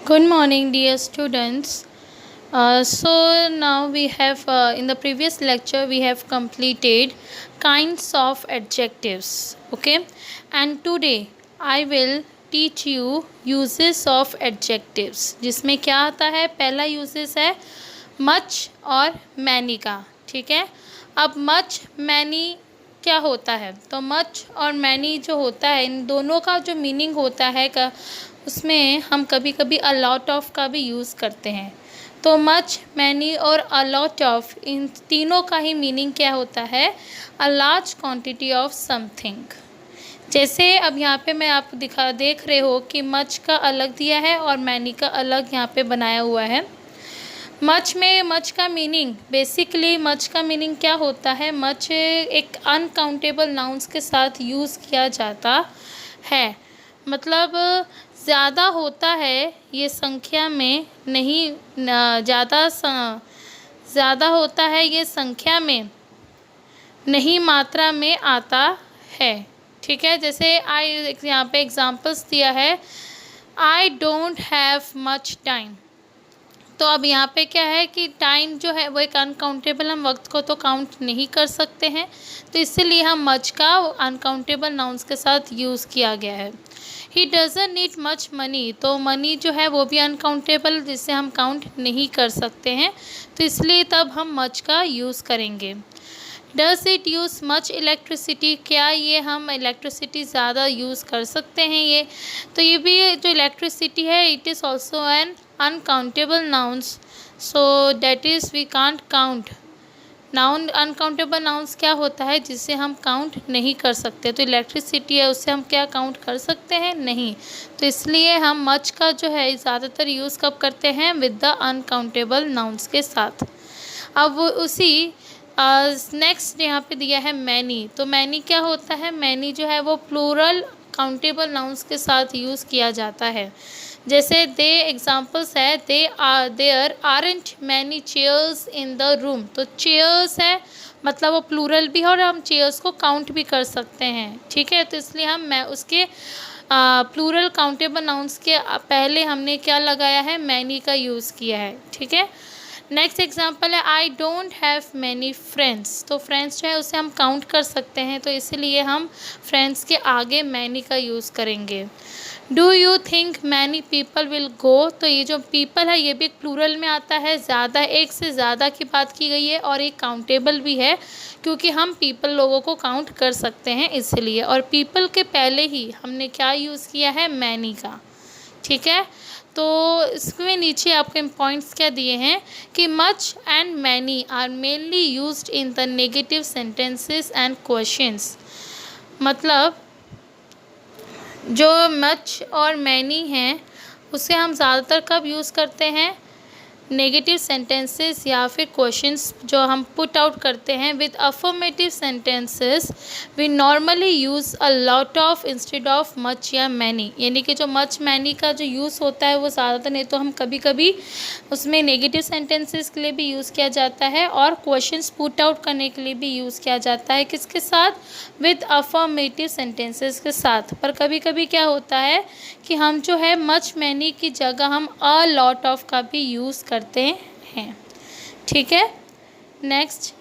Good morning, dear students. Now we have in the previous lecture we have completed kinds of adjectives. Okay, and today I will teach you uses of adjectives. जिसमें क्या आता है, पहला uses है much और many का. ठीक है, अब much many क्या होता है, तो मच और मैनी जो होता है, इन दोनों का जो मीनिंग होता है उसमें हम कभी कभी अ लॉट ऑफ का भी यूज़ करते हैं. तो मच, मैनी और अ लॉट ऑफ, इन तीनों का ही मीनिंग क्या होता है, a large quantity of something. जैसे अब यहाँ पे मैं आप देख रहे हो कि मच का अलग दिया है और मैनी का अलग यहाँ पे बनाया हुआ है. मच का मीनिंग, बेसिकली मच का मीनिंग क्या होता है, मच एक अनकाउंटेबल नाउन्स के साथ यूज़ किया जाता है. मतलब ज़्यादा होता है, ये संख्या में नहीं, ज़्यादा होता है, ये संख्या में नहीं, मात्रा में आता है. ठीक है, जैसे यहाँ पे एग्जांपल्स दिया है, I don't have much time. तो अब यहाँ पे क्या है कि टाइम जो है वो एक अनकाउंटेबल, हम वक्त को तो काउंट नहीं कर सकते हैं, तो इसीलिए हम मच का अनकाउंटेबल नाउन्स के साथ यूज़ किया गया है. ही डज़न्ट नीड मच मनी, तो मनी जो है वो भी अनकाउंटेबल, जिसे हम काउंट नहीं कर सकते हैं, तो इसलिए तब हम मच का यूज़ करेंगे. Does it use much electricity, क्या ये हम इलेक्ट्रिसिटी ज़्यादा यूज़ कर सकते हैं. तो ये भी जो इलेक्ट्रिसिटी है, it is also an uncountable nouns, so that is we can't count. Noun, uncountable nouns क्या होता है, जिसे हम काउंट नहीं कर सकते. तो इलेक्ट्रिसिटी है, उससे हम क्या काउंट कर सकते हैं, नहीं. तो इसलिए हम मच का जो है ज़्यादातर यूज़ कब करते हैं, विद द अनकाउंटेबल नाउन्स के साथ. अब उसी नेक्स्ट यहाँ पे दिया है मैनी. तो मैनी क्या होता है, मैनी जो है वो प्लूरल काउंटेबल नाउन्स के साथ यूज़ किया जाता है. जैसे दे एग्जांपल्स है, there aren't many chairs in the room. तो चेयर्स है, मतलब वो प्लूरल भी है और हम चेयर्स को काउंट भी कर सकते हैं. ठीक है, तो इसलिए मैं उसके प्लूरल काउंटेबल नाउन्स के पहले हमने क्या लगाया है, मैनी का यूज़ किया है. ठीक है, नेक्स्ट एग्जाम्पल है, I don't have many friends. तो फ्रेंड्स जो है उसे हम काउंट कर सकते हैं, तो इसीलिए हम फ्रेंड्स के आगे मैनी का यूज़ करेंगे. Do you think many people will go. तो ये जो पीपल है, ये भी एक प्लूरल में आता है, ज़्यादा, एक से ज़्यादा की बात की गई है, और एक काउंटेबल भी है, क्योंकि हम पीपल लोगों को काउंट कर सकते हैं इसलिए. और पीपल के पहले ही हमने क्या यूज़ किया है, मैनी का. ठीक है, तो इसमें नीचे आपके पॉइंट्स क्या दिए हैं कि much and many are mainly used in the negative sentences and questions. मतलब जो मच और मैनी हैं उसे हम ज़्यादातर कब यूज़ करते हैं, नेगेटिव सेंटेंसेस या फिर क्वेश्चंस जो हम पुट आउट करते हैं. With affirmative sentences we normally use a lot of instead of much या मैनी. यानी कि जो मच मैनी का जो यूज़ होता है वो ज़्यादातर, नहीं तो हम कभी कभी उसमें नेगेटिव सेंटेंसेस के लिए भी यूज़ किया जाता है और क्वेश्चंस पुट आउट करने के लिए भी यूज़ किया जाता है. किसके साथ, विद अफर्मेटिव सेंटेंसेस के साथ. पर कभी कभी क्या होता है कि हम जो है मच मैनी की जगह हम अ लॉट ऑफ का भी यूज़ करते हैं. ठीक है, next,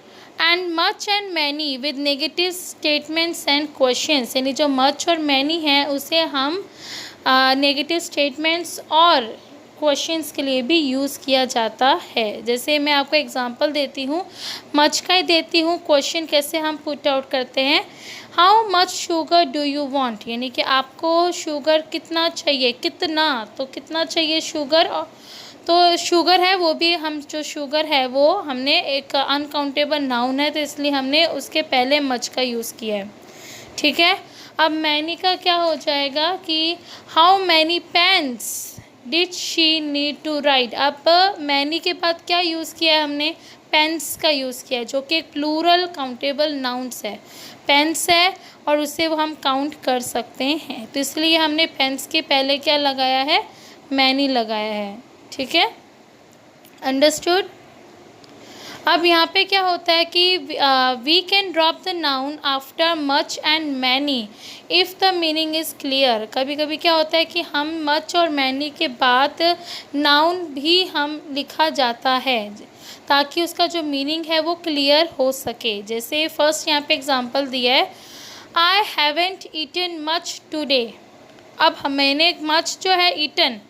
and much and many with negative statements and questions. यानी जो मच और मैनी है उसे हम नेगेटिव स्टेटमेंट्स और क्वेश्चंस के लिए भी यूज़ किया जाता है. जैसे मैं आपको एग्जांपल देती हूँ, मच का ही देती हूँ, क्वेश्चन कैसे हम पुट आउट करते हैं, how much sugar do you want. यानी कि आपको शुगर कितना चाहिए, कितना, तो कितना चाहिए शुगर. तो शुगर है वो भी, हम जो शुगर है वो हमने एक अनकाउंटेबल नाउन है, तो इसलिए हमने उसके पहले मच का यूज़ किया है. ठीक है, अब मैनी का क्या हो जाएगा कि how many pens did she need to write. अब मैनी के बाद क्या यूज़ किया है हमने, पेन्स का यूज़ किया है, जो कि एक प्लूरल काउंटेबल नाउन्स है. पेन्स है और उसे वो हम काउंट कर सकते हैं, तो इसलिए हमने पेन्स के पहले क्या लगाया है, मैनी लगाया है. ठीक है, अंडरस्टूड. अब यहाँ पे क्या होता है कि we can drop the noun after much and many if the meaning is clear. कभी कभी क्या होता है कि हम मच और मैनी के बाद नाउन भी हम लिखा जाता है ताकि उसका जो मीनिंग है वो क्लियर हो सके। जैसे फर्स्ट यहाँ पे एग्जांपल दिया है, I haven't eaten much today. अब मैंने मच जो है ईटन,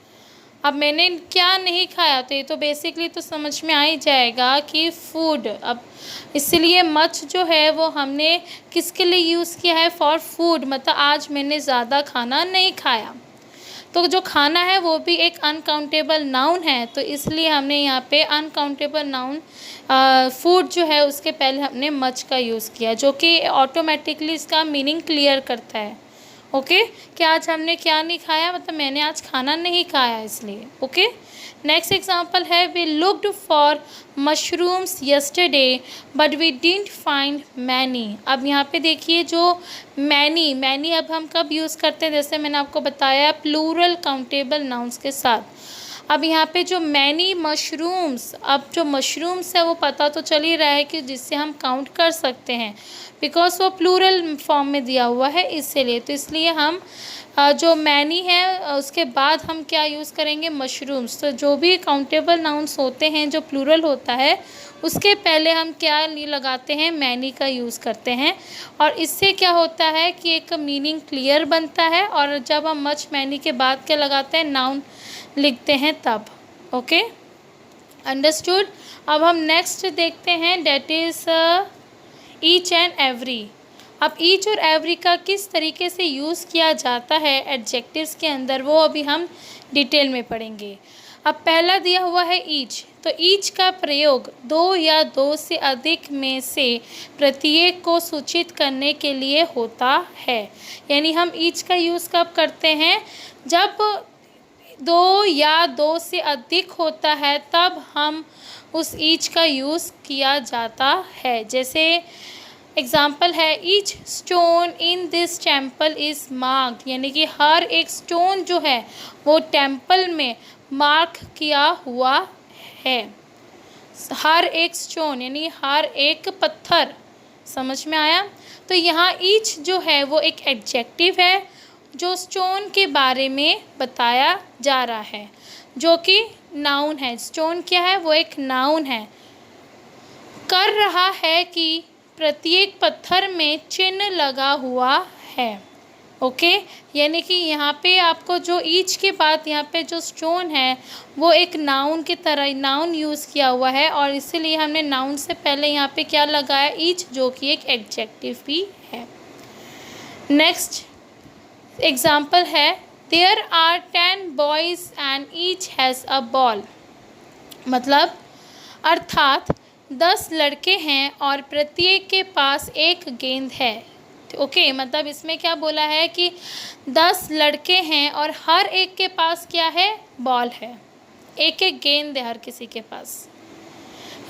अब मैंने क्या नहीं खाया, तो ये तो बेसिकली तो समझ में आ ही जाएगा कि फूड। अब इसलिए मच जो है वो हमने किसके लिए यूज़ किया है, फॉर फूड, मतलब आज मैंने ज़्यादा खाना नहीं खाया। तो जो खाना है वो भी एक अनकाउंटेबल नाउन है, तो इसलिए हमने यहाँ पे अनकाउंटेबल नाउन फूड जो है उसके पहले हमने मच का यूज़ किया, जो कि ऑटोमेटिकली इसका मीनिंग क्लियर करता है। ओके, कि आज हमने क्या नहीं खाया, मतलब मैंने आज खाना नहीं खाया इसलिए। ओके, नेक्स्ट एग्जांपल है, we looked for mushrooms yesterday but we didn't find many. अब यहाँ पे देखिए जो मैनी अब हम कब यूज़ करते हैं, जैसे मैंने आपको बताया प्लूरल काउंटेबल नाउन्स के साथ। अब यहाँ पे जो मैनी मशरूम्स, अब जो मशरूम्स है वो पता तो चल ही रहा है कि जिससे हम काउंट कर सकते हैं, बिकॉज वो प्लूरल फॉर्म में दिया हुआ है इसीलिए। तो इसलिए हम जो मैनी है उसके बाद हम क्या यूज़ करेंगे, मशरूम्स। तो जो भी काउंटेबल नाउन्स होते हैं जो प्लूरल होता है उसके पहले हम क्या लगाते हैं, मैनी का यूज़ करते हैं। और इससे क्या होता है कि एक मीनिंग क्लियर बनता है, और जब हम मच मैनी के बाद क्या लगाते हैं, नाउन लिखते हैं तब। Okay, understood. अब हम नेक्स्ट देखते हैं, that is each and every. अब ईच और एवरी का किस तरीके से यूज़ किया जाता है एडजेक्टिव्स के अंदर, वो अभी हम डिटेल में पढ़ेंगे। अब पहला दिया हुआ है ईच, तो ईच का प्रयोग दो या दो से अधिक में से प्रत्येक को सूचित करने के लिए होता है। यानी हम ईच का यूज़ कब करते हैं, जब दो या दो से अधिक होता है तब हम उस ईच का यूज़ किया जाता है। जैसे एग्ज़ाम्पल है, each stone in this temple is marked, यानी कि हर एक स्टोन जो है वो टेम्पल में मार्क किया हुआ है। हर एक स्टोन यानी हर एक पत्थर, समझ में आया। तो यहाँ ईच जो है वो एक एडजेक्टिव है जो स्टोन के बारे में बताया जा रहा है, जो कि नाउन है। स्टोन क्या है, वो एक नाउन है। कर रहा है कि प्रत्येक पत्थर में चिन्ह लगा हुआ है। ओके, यानी कि यहाँ पे आपको जो ईच के बाद यहाँ पे जो स्टोन है वो एक नाउन की तरह नाउन यूज़ किया हुआ है, और इसीलिए हमने नाउन से पहले यहाँ पे क्या लगाया, ईच, जो कि एक एडजेक्टिव भी है। नेक्स्ट एग्जाम्पल है, there are 10 boys and each has a ball. मतलब अर्थात 10 लड़के हैं और प्रत्येक के पास एक गेंद है। ओके, मतलब इसमें क्या बोला है कि 10 लड़के हैं और हर एक के पास क्या है, बॉल है, एक एक गेंद है हर किसी के पास।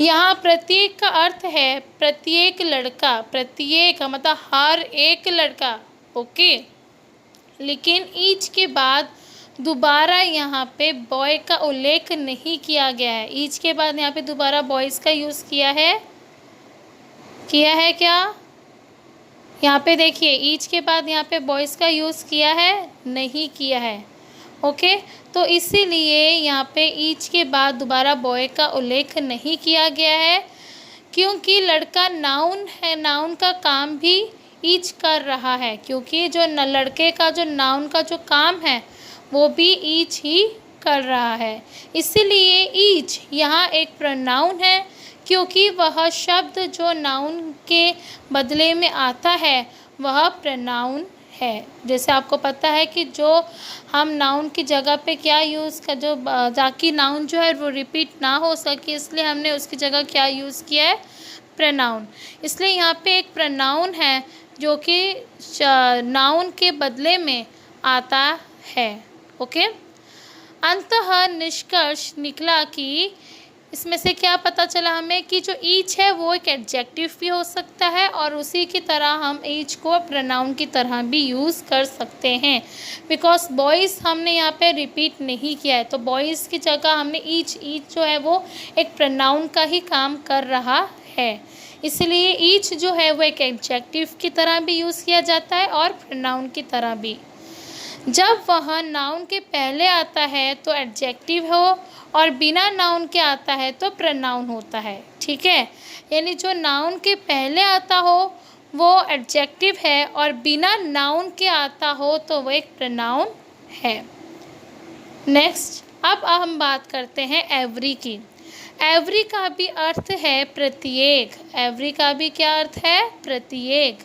यहाँ प्रत्येक का अर्थ है प्रत्येक लड़का, प्रत्येक मतलब हर एक लड़का। ओके, लेकिन ईच के बाद दोबारा यहाँ पे बॉय का उल्लेख नहीं किया गया है। ईच के बाद यहाँ पे दोबारा बॉयज़ का यूज़ किया है क्या, यहाँ पे देखिए ईच के बाद यहाँ पे बॉयज़ का यूज़ किया है, नहीं किया है। ओके, तो इसीलिए यहाँ पे ईच के बाद दोबारा बॉय का उल्लेख नहीं किया गया है, क्योंकि लड़का नाउन है, नाउन का काम भी ईच कर रहा है, क्योंकि जो लड़के का जो नाउन का जो काम है वो भी ईच ही कर रहा है। इसीलिए ईच यहाँ एक प्रोनाउन है, क्योंकि वह शब्द जो नाउन के बदले में आता है वह प्रोनाउन है। जैसे आपको पता है कि जो हम नाउन की जगह पे क्या यूज़ कर, जो ताकि नाउन जो है वो रिपीट ना हो सके, इसलिए हमने उसकी जगह क्या यूज़ किया है, प्रोनाउन। इसलिए यहाँ पे एक प्रोनाउन है जो कि नाउन के बदले में आता है। ओके, अंततः निष्कर्ष निकला कि इसमें से क्या पता चला हमें कि जो ईच है वो एक एडजेक्टिव भी हो सकता है और उसी की तरह हम ईच को प्रोनाउन की तरह भी यूज़ कर सकते हैं। बिकॉज बॉयज़ हमने यहाँ पे रिपीट नहीं किया है, तो बॉयज़ की जगह हमने ईच जो है वो एक प्रोनाउन का ही काम कर रहा है, इसलिए ईच जो है वो एक एडजेक्टिव की तरह भी यूज़ किया जाता है और प्रोनाउन की तरह भी। जब वह नाउन के पहले आता है तो एडजेक्टिव हो और बिना नाउन के आता है तो प्रोनाउन होता है। ठीक है, यानी जो नाउन के पहले आता हो वो एडजेक्टिव है और बिना नाउन के आता हो तो वो एक प्रोनाउन है। नेक्स्ट, अब हम बात करते हैं एवरी की। एवरी का भी अर्थ है प्रत्येक। एवरी का भी क्या अर्थ है? प्रत्येक।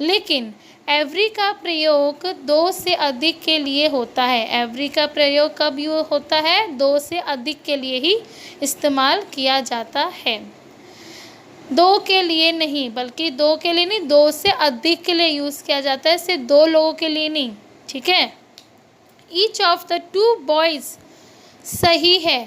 लेकिन एवरी का प्रयोग दो से अधिक के लिए होता है। एवरी का प्रयोग कब होता है? दो से अधिक के लिए ही इस्तेमाल किया जाता है, दो के लिए नहीं, बल्कि दो के लिए नहीं, दो से अधिक के लिए यूज़ किया जाता है, सिर्फ दो लोगों के लिए नहीं। ठीक है। Each of the two boys सही है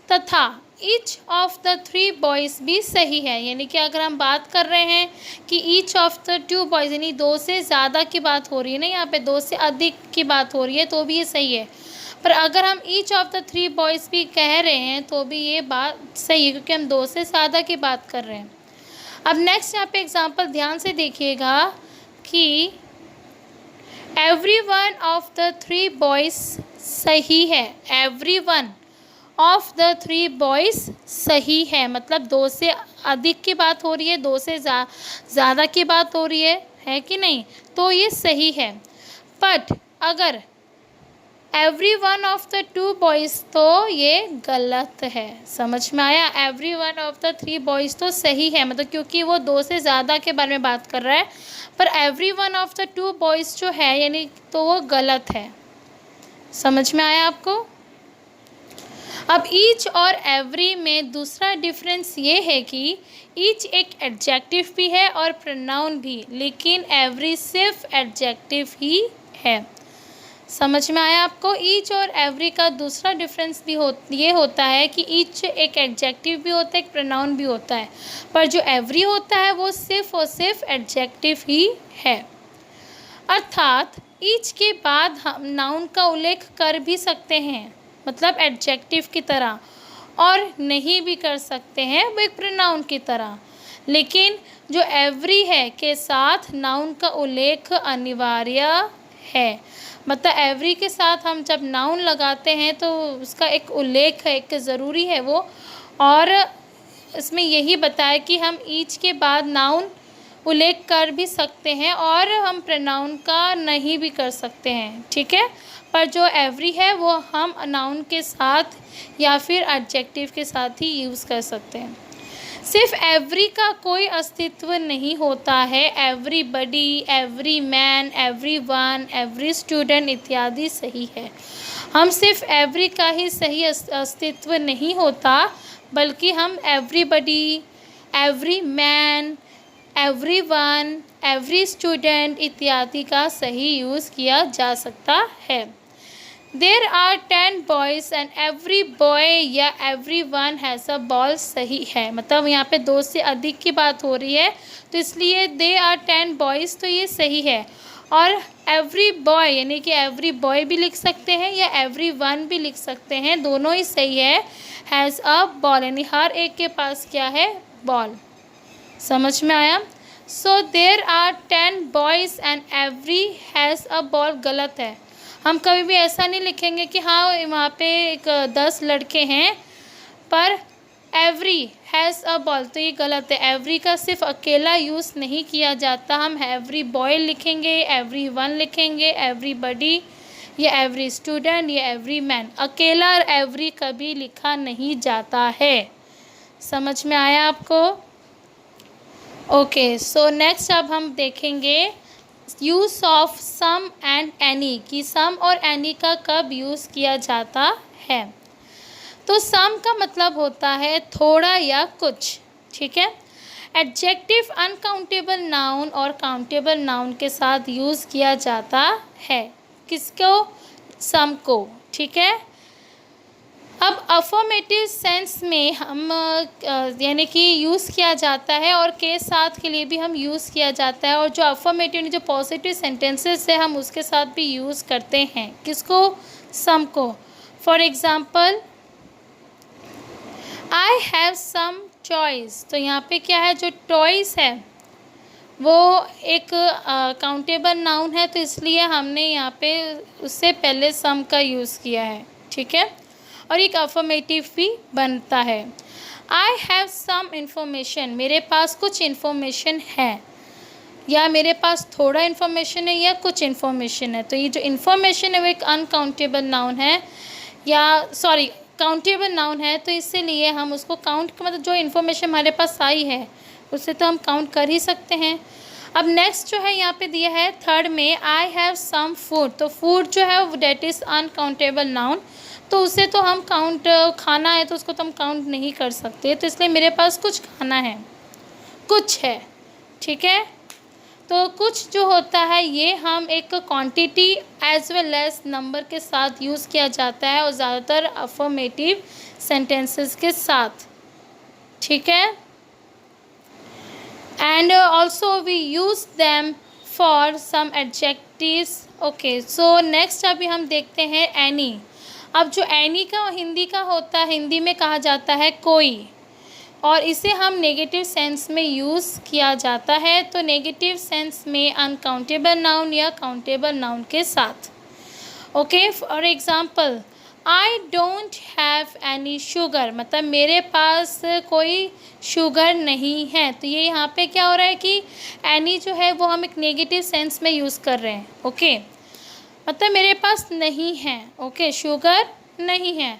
तथा each of the three boys भी सही है। यानी कि अगर हम बात कर रहे हैं कि each of the two boys, यानी दो से ज़्यादा की बात हो रही है ना, यहाँ पे दो से अधिक की बात हो रही है, तो भी ये सही है। पर अगर हम each of the three boys भी कह रहे हैं तो भी ये बात सही है, क्योंकि हम दो से ज़्यादा की बात कर रहे हैं। अब नेक्स्ट यहाँ पे एग्जाम्पल ध्यान से देखिएगा कि every one of the three boys सही है। Every one of the three boys सही है, मतलब दो से अधिक की बात हो रही है, दो से ज़्यादा की बात हो रही है कि नहीं, तो ये सही है। बट अगर every one of the two boys तो ये गलत है। समझ में आया? Every one of the three boys तो सही है, मतलब क्योंकि वो दो से ज़्यादा के बारे में बात कर रहा है, पर every one of the two boys जो है यानी तो वो गलत है। समझ में आया आपको? अब ईच और एवरी में दूसरा डिफरेंस ये है कि ईच एक एडजेक्टिव भी है और प्रोनाउन भी, लेकिन एवरी सिर्फ एडजेक्टिव ही है। समझ में आया आपको? ईच और एवरी का दूसरा डिफरेंस भी ये होता है कि ईच एक एडजेक्टिव भी होता है, एक प्रोनाउन भी होता है, पर जो एवरी होता है वो सिर्फ और सिर्फ एडजेक्टिव ही है। अर्थात ईच के बाद हम नाउन का उल्लेख कर भी सकते हैं, मतलब एडजेक्टिव की तरह, और नहीं भी कर सकते हैं वो एक प्रोनाउन की तरह। लेकिन जो एवरी है के साथ नाउन का उल्लेख अनिवार्य है, मतलब एवरी के साथ हम जब नाउन लगाते हैं तो उसका एक उल्लेख है, एक ज़रूरी है वो, और इसमें यही बताया कि हम ईच के बाद नाउन उल्लेख कर भी सकते हैं और हम प्रोनाउन का नहीं भी कर सकते हैं। ठीक है, पर जो एवरी है वो हम नाउन के साथ या फिर एडजेक्टिव के साथ ही यूज़ कर सकते हैं। सिर्फ एवरी का कोई अस्तित्व नहीं होता है। Everybody, every man, every one, every student इत्यादि सही है। हम सिर्फ एवरी का ही सही अस्तित्व नहीं होता, बल्कि हम everybody, every man, every one, every student इत्यादि का सही यूज़ किया जा सकता है। There are 10 boys and every boy या everyone has a ball सही है, मतलब यहाँ पे दो से अधिक की बात हो रही है तो इसलिए there are 10 boys तो ये सही है। और every boy यानी कि every boy भी लिख सकते हैं या everyone भी लिख सकते हैं, दोनों ही सही है। has a ball यानी हर एक के पास क्या है? बॉल। समझ में आया? So there are 10 boys and every has a ball गलत है। हम कभी भी ऐसा नहीं लिखेंगे कि हाँ वहाँ पे एक 10 लड़के हैं पर एवरी हैज़ अ बॉल, तो ये गलत है। एवरी का सिर्फ अकेला यूज़ नहीं किया जाता, हम एवरी बॉय लिखेंगे, एवरी वन लिखेंगे, एवरीबडी या एवरी स्टूडेंट या एवरी मैन, अकेला एवरी कभी लिखा नहीं जाता है। समझ में आया आपको? ओके, सो नेक्स्ट अब हम देखेंगे use of some and any, कि सम और एनी का कब यूज़ किया जाता है। तो सम का मतलब होता है थोड़ा या कुछ। ठीक है, एडजेक्टिव अनकाउंटेबल नाउन और काउंटेबल नाउन के साथ यूज़ किया जाता है। किसको? सम को। ठीक है, अब अफर्मेटिव सेंस में हम यानी कि यूज़ किया जाता है और के साथ के लिए भी हम यूज़ किया जाता है, और जो अफर्मेटिव जो पॉजिटिव सेंटेंसेस है हम उसके साथ भी यूज़ करते हैं। किसको? सम को। For example I have some toys, तो यहाँ पे क्या है, जो टॉयज़ है वो एक काउंटेबल नाउन है, तो इसलिए हमने यहाँ पे उससे पहले सम का यूज़ किया है। ठीक है, और एक अफर्मेटिव भी बनता है। आई हैव सम इन्फॉर्मेशन, मेरे पास कुछ इन्फॉर्मेशन है, या मेरे पास थोड़ा इन्फॉर्मेशन है या कुछ इन्फॉर्मेशन है। तो ये जो इन्फॉर्मेशन है वो एक अनकाउंटेबल नाउन है, या सॉरी काउंटेबल नाउन है, तो इसीलिए हम उसको काउंट, मतलब जो इन्फॉर्मेशन हमारे पास आई है उससे तो हम काउंट कर ही सकते हैं। अब नेक्स्ट जो है यहाँ पे दिया है थर्ड में, आई हैव सम फूड, तो फूड जो है डेट इज़ अनकाउंटेबल नाउन, तो उसे तो हम काउंट, खाना है तो उसको तो हम काउंट नहीं कर सकते, तो इसलिए मेरे पास कुछ खाना है, कुछ है। ठीक है, तो कुछ जो होता है ये हम एक quantity as well as number के साथ यूज़ किया जाता है, और ज़्यादातर अफर्मेटिव सेंटेंसेस के साथ। ठीक है, and also we use them for some adjectives. Okay, so next अभी हम देखते हैं एनी। अब जो एनी का हिंदी का होता है, हिंदी में कहा जाता है कोई, और इसे हम नेगेटिव सेंस में यूज़ किया जाता है, तो नेगेटिव सेंस में अनकाउंटेबल नाउन या काउंटेबल नाउन के साथ। Okay, for example I don't have any sugar, मतलब मेरे पास कोई शुगर नहीं है, तो ये यहाँ पे क्या हो रहा है कि एनी जो है वो हम एक नेगेटिव सेंस में यूज़ कर रहे हैं। ओके, मतलब मेरे पास नहीं है, ओके, शुगर नहीं है।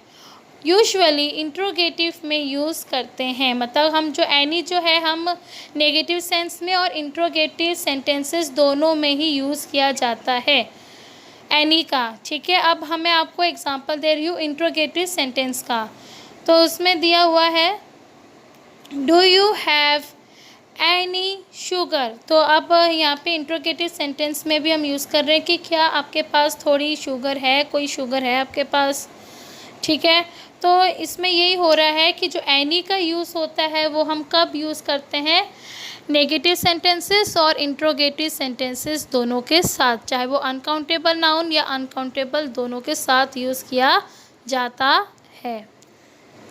यूजुअली इंट्रोगेटिव में यूज़ करते हैं, मतलब हम जो एनी जो है हम नेगेटिव सेंस में और इंट्रोगेटिव सेंटेंसेस दोनों में ही यूज़ किया जाता है एनी का। ठीक है, अब हमें आपको एग्जांपल दे रही हूँ इंट्रोगेटिव सेंटेंस का, तो उसमें दिया हुआ है do you have any sugar, तो अब यहाँ पे इंट्रोगेटिव सेंटेंस में भी हम यूज़ कर रहे हैं कि क्या आपके पास थोड़ी शुगर है, कोई शुगर है आपके पास। ठीक है, तो इसमें यही हो रहा है कि जो एनी का यूज़ होता है वो हम कब यूज़ करते हैं, नेगेटिव सेंटेंसेस और इंट्रोगेटिव सेंटेंसेस दोनों के साथ, चाहे वो अनकाउंटेबल नाउन या अनकाउंटेबल दोनों के साथ यूज़ किया जाता है।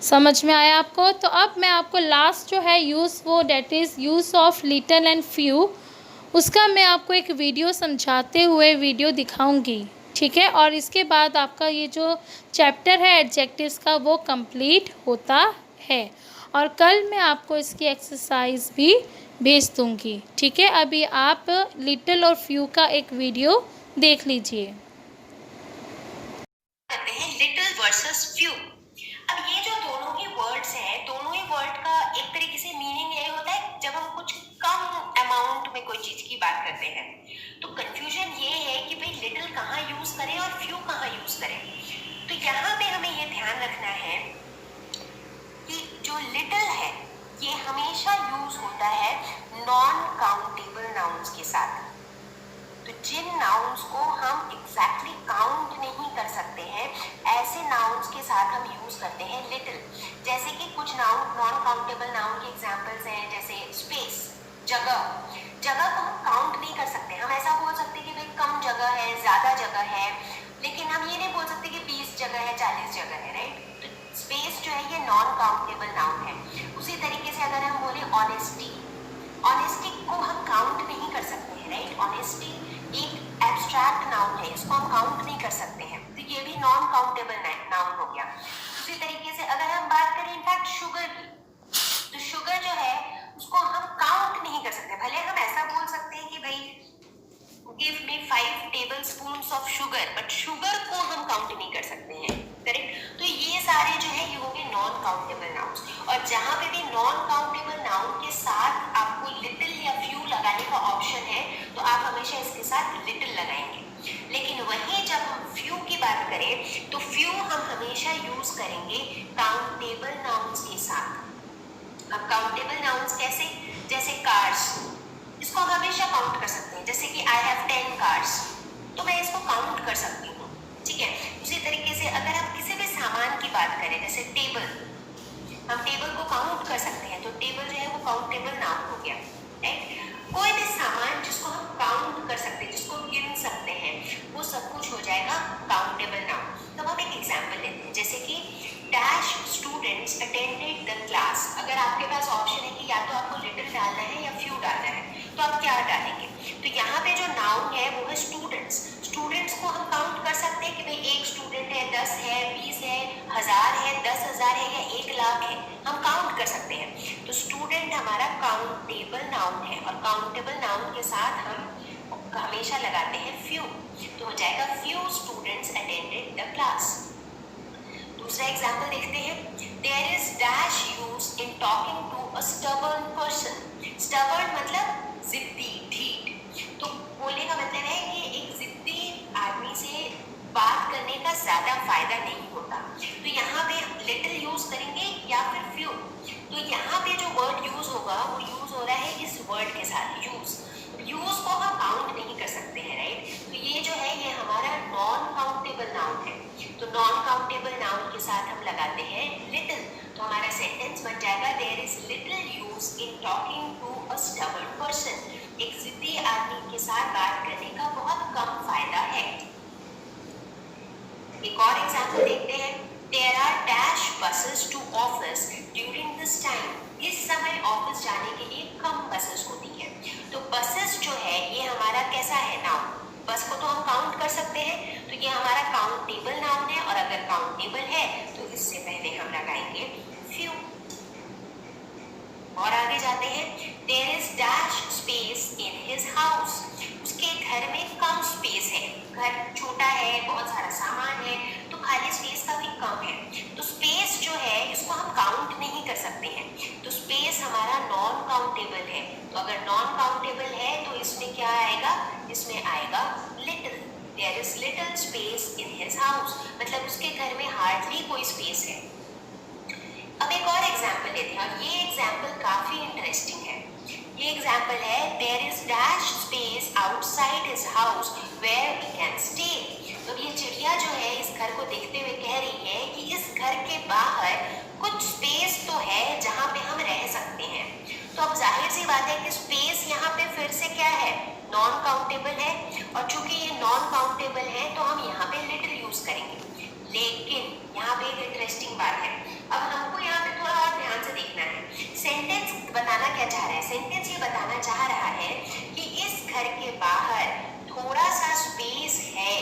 समझ में आया आपको? तो अब मैं आपको लास्ट जो है यूज़, वो that is use of little and few, उसका मैं आपको एक वीडियो समझाते हुए वीडियो दिखाऊंगी। ठीक है, और इसके बाद आपका ये जो चैप्टर है एडजेक्टिव्स का वो कंप्लीट होता है, और कल मैं आपको इसकी एक्सरसाइज भी भेज दूंगी। ठीक है, अभी आप लिटिल और फ्यू का एक वीडियो देख लीजिए। करते हैं लिटिल वर्सेस फ्यू। अब ये जो दोनों ही वर्ड्स हैं, दोनों ही वर्ड का एक तरीके से मीनिंग ये होता है जब हम कुछ कम अमाउंट में कोई चीज की बात करते हैं, तो कंफ्यूजन ये है कि भाई लिटिल कहाँ यूज करें और फ्यू कहाँ यूज करें। तो यहाँ पे हमें ये ध्यान रखना है कि जो लिटिल है ये हमेशा यूज होता है नॉन काउंटेबल नाउन्स के साथ। तो जिन नाउन्स को हम एग्जैक्टली काउंट नहीं कर सकते हैं, ऐसे नाउन्स के साथ हम यूज करते हैं लिटिल। जैसे कि कुछ नाउन नॉन काउंटेबल नाउन के एग्जांपल्स हैं, जैसे स्पेस, जगह। जगह को हम काउंट नहीं कर सकते। हम ऐसा बोल सकते कि भाई कम जगह है, ज्यादा जगह है, लेकिन हम ये नहीं बोल सकते कि 20 जगह है, 40 जगह है, राइट। तो स्पेस जो है ये नॉन काउंटेबल नाउन है। उसी तरीके से अगर हम बोले ऑनेस्टी, ऑनेस्टी को हम काउंट नहीं कर सकते हैं, राइट। ऑनेस्टी एक एब्स्ट्रैक्ट नाउन है, इसको हम काउंट नहीं कर सकते हैं, तो ये भी नॉन काउंटेबल नाउन हो गया। उसी तरीके से अगर हम बात करें इनफैक्ट शुगर की, तो शुगर जो है उसको हम काउंट नहीं कर सकते। भले हम ऐसा बोल सकते हैं कि भाई give me 5 tablespoons of sugar, but sugar को हम काउंट नहीं कर सकते हैं, करेक्ट। तो ये सारे जो है ये हो गए नॉन काउंटेबल नाउन्स। और जहां पे भी नॉन काउंटेबल नाउन के साथ आपको लिटिल या फ्यू लगाने का ऑप्शन है, तो आप हमेशा इसके साथ लिटिल लगाएंगे। लेकिन वहीं जब हम फ्यू की बात करें तो फ्यू हम हमेशा यूज करेंगे काउंटेबल नाउन्स के साथ। अब काउंटेबल नाउन्स कैसे, जैसे कार्स, इसको हम हमेशा काउंट कर सकते हैं। जैसे कि आई हैव 10 कार्स, तो मैं इसको काउंट कर सकती हूँ, ठीक है। उसी तरीके से अगर हम किसी भी सामान की बात करें, बाहर है, जैसे टेबल, हम टेबल को काउंट कर सकते हैं, तो टेबल जो है वो काउंटेबल नाउन हो गया, राइट। कोई भी सामान जिसको हम काउंट कर सकते हैं, जिसको गिन सकते हैं, वो सब कुछ हो जाएगा काउंटेबल नाउन। तो हम एक एग्जांपल लेते हैं, जैसे कि dash students attended the class. अगर आपके पास ऑप्शन है कि या तो आपको लिटिल डालना है या फ्यू डालना है, तो आप क्या डालेंगे? तो यहाँ पे जो नाउन है वो है स्टूडेंट्स। स्टूडेंट्स को हम काउंट कर सकते हैं कि भाई एक स्टूडेंट है, 10 है, 20 है, 1000 है, 10,000 है या 1,00,000 है, हम काउंट कर सकते हैं। तो स्टूडेंट हमारा काउंटेबल नाउन है, और काउंटेबल नाउन के साथ हम हमेशा लगाते हैं फ्यू, तो हो जाएगा few students attended the class. दूसरा एग्जाम्पल देखते हैं, there is dash use in talking to a stubborn person. Stubborn मतलब जिद्दी, ढीठ। तो बोलने का मतलब है कि एक जिद्दी आदमी से बात करने का ज्यादा फायदा नहीं होता। तो यहाँ पे लिटिल यूज करेंगे या फिर फ्यू। तो यहाँ पे जो वर्ड यूज होगा वो यूज हो रहा है इस वर्ड के साथ, यूज। यूज को हम काउंट नहीं कर सकते हैं, राइट। तो ये जो है ये हमारा नॉन काउंटेबल नाउन है। तो नॉन काउंटेबल नाउन के साथ हम लगाते हैं लिटिल, तो हमारा सेंटेंस बन जाएगा there is little use in talking to a stubborn person. एक जिद्दी आदमी के साथ बात करने का बहुत कम फायदा है। एक और एग्जांपल देखते हैं, there are dash buses to office during this time. इस समय ऑफिस जाने के लिए कम बसेस होती है। तो बसेस जो है ये हमारा कैसा है नाउन, बस को तो हम काउंट कर सकते हैं, तो ये हमारा काउंटेबल नाउन है, और अगर काउंटेबल है तो इससे पहले हम लगाएंगे फ्यू। और आगे जाते हैं, there is dash space in his house. उसके घर में कम स्पेस है, घर छोटा है, बहुत सारा सामान है, तो खाली स्पेस काफी कम है। तो स्पेस जो है इसको हम काउंट नहीं कर सकते हैं, तो स्पेस हमारा नॉन काउंटेबल है। तो अगर नॉन काउंटेबल है तो इसमें क्या आएगा, इसमें आएगा little. There is little space in his house, मतलब उसके घर में हार्डली कोई स्पेस है। अब एक और एग्जाम्पल लेते हैं, और ये एग्जाम्पल काफी इंटरेस्टिंग है। ये एग्जाम्पल है, there is dash space outside his house where we can stay. तो ये चिड़िया जो है इस घर को देखते हुए कह रही है कि इस घर के बाहर कुछ स्पेस तो है जहाँ पे हम रह सकते हैं। तो अब जाहिर सी बात है कि स्पेस यहाँ पे फिर से क्या है, नॉन काउंटेबल है, और चूंकि ये नॉन काउंटेबल है तो हम यहाँ पे लिटिल यूज करेंगे। लेकिन यहाँ पे एक इंटरेस्टिंग बात है, अब हमको यहाँ पे थोड़ा और ध्यान से देखना है। सेंटेंस बताना क्या चाह रहा है, सेंटेंस ये बताना चाह रहा है कि इस घर के बाहर थोड़ा सा स्पेस है,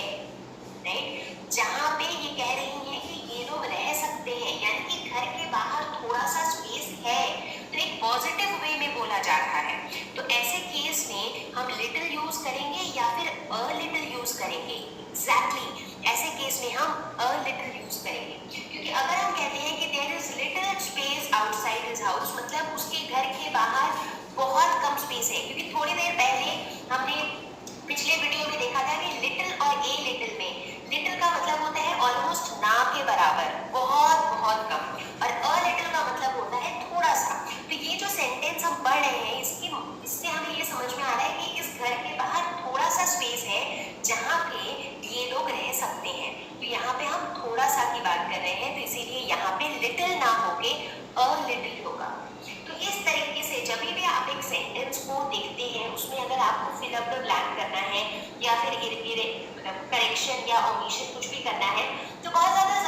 राइट, जहाँ पे ये कह रही है कि ये लोग रह सकते हैं, यानी कि घर के बाहर थोड़ा सा स्पेस है, तो एक पॉजिटिव वे में बोला जा रहा है। तो ऐसे केस में हम लिटिल यूज करेंगे या फिर अ लिटिल यूज करेंगे। एग्जैक्टली ऐसे केस में हम अ लिटिल यूज करेंगे, क्योंकि अगर हम कहते हैं कि there is little space outside his house, मतलब उसके घर के बाहर बहुत कम स्पेस है। क्योंकि थोड़ी देर पहले हमने पिछले वीडियो में देखा था कि लिटिल और ए लिटिल में लिटिल का मतलब होता है ऑलमोस्ट ना के बराबर, बहुत बहुत कम, और अ लिटिल का मतलब होता है थोड़ा सा। तो ये जो सेंटेंस हम पढ़ रहे हैं इससे हमें ये समझ में आ रहा है कि इस घर के बाहर थोड़ा सा स्पेस है जहाँ पे ये लोग रह सकते हैं। तो यहाँ पे हम थोड़ा सा की बात कर रहे हैं, तो इसीलिए यहाँ पे लिटिल ना होके अ लिटिल होगा। तो इस तरीके से जब भी आप एक सेंटेंस को देखते हैं उसमें अगर आपको फिल अप द ब्लैंक करना है या फिर करेक्शन या ओमिशन कुछ भी करना है, तो बहुत ज़्यादा